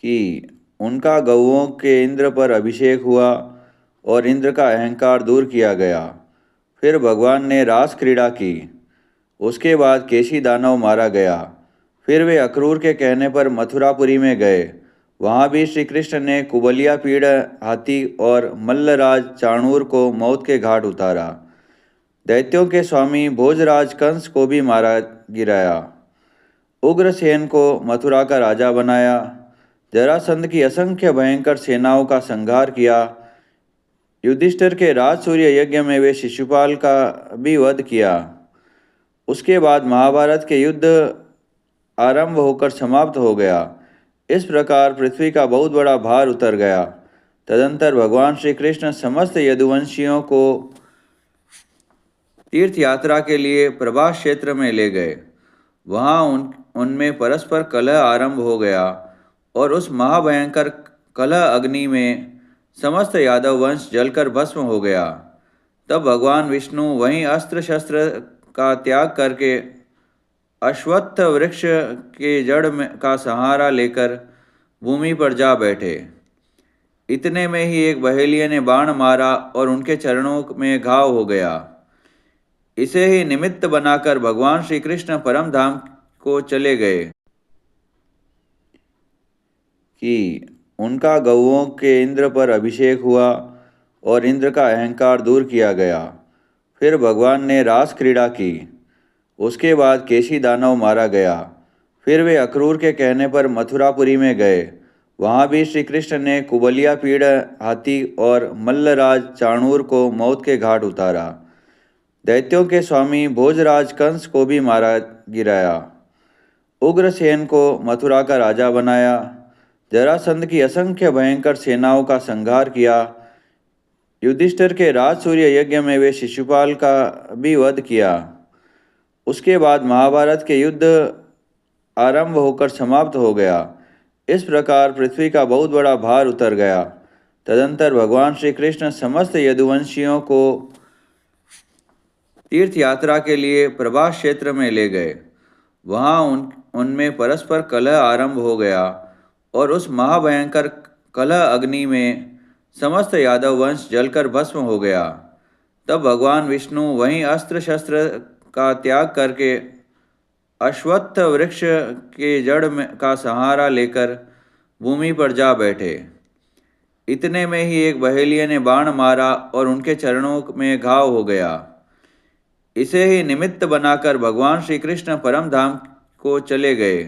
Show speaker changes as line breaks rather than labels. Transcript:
कि उनका गौओं के इंद्र पर अभिषेक हुआ और इंद्र का अहंकार दूर किया गया। फिर भगवान ने रास क्रीड़ा की। उसके बाद केशी दानव मारा गया। फिर वे अक्रूर के कहने पर मथुरापुरी में गए। वहाँ भी श्री कृष्ण ने कुबलिया पीड़ हाथी और मल्लराज चाणूर को मौत के घाट उतारा। दैत्यों के स्वामी भोजराज कंस को भी मारा गिराया। उग्रसेन को मथुरा का राजा बनाया। जरासंध की असंख्य भयंकर सेनाओं का संहार किया। युधिष्ठिर के राजसूय यज्ञ में वे शिशुपाल का भी वध किया। उसके बाद महाभारत के युद्ध आरंभ होकर समाप्त हो गया। इस प्रकार पृथ्वी का बहुत बड़ा भार उतर गया। तदंतर भगवान श्री कृष्ण समस्त यदुवंशियों को तीर्थ यात्रा के लिए प्रभास क्षेत्र में ले गए। वहाँ उनमें परस्पर कलह आरंभ हो गया और उस महाभयंकर कलह अग्नि में समस्त यादव वंश जलकर भस्म हो गया। तब भगवान विष्णु वहीं अस्त्र शस्त्र का त्याग करके अश्वत्थ वृक्ष के का सहारा लेकर भूमि पर जा बैठे। इतने में ही एक बहेलिये ने बाण मारा और उनके चरणों में घाव हो गया। इसे ही निमित्त बनाकर भगवान श्री कृष्ण परम धाम को चले गए कि उनका गौओं के इंद्र पर अभिषेक हुआ और इंद्र का अहंकार दूर किया गया। फिर भगवान ने रास क्रीड़ा की। उसके बाद केशी दानव मारा गया। फिर वे अक्रूर के कहने पर मथुरापुरी में गए। वहाँ भी श्री कृष्ण ने कुबलिया पीड़ हाथी और मल्लराज चाणूर को मौत के घाट उतारा। दैत्यों के स्वामी भोजराज कंस को भी मारा गिराया। उग्रसेन को मथुरा का राजा बनाया। जरासंध की असंख्य भयंकर सेनाओं का संहार किया। युधिष्ठिर के राजसूय यज्ञ में वे शिशुपाल का भी वध किया। उसके बाद महाभारत के युद्ध आरंभ होकर समाप्त हो गया। इस प्रकार पृथ्वी का बहुत बड़ा भार उतर गया। तदंतर भगवान श्री कृष्ण समस्त यदुवंशियों को तीर्थ यात्रा के लिए प्रभास क्षेत्र में ले गए। वहाँ उनमें परस्पर कलह आरंभ हो गया और उस महाभयंकर कलह अग्नि में समस्त यादव वंश जलकर भस्म हो गया। तब भगवान विष्णु वहीं अस्त्र शस्त्र का त्याग करके अश्वत्थ वृक्ष के का सहारा लेकर भूमि पर जा बैठे। इतने में ही एक बहेलिये ने बाण मारा और उनके चरणों में घाव हो गया। इसे ही निमित्त बनाकर भगवान श्री कृष्ण परम धाम को चले गए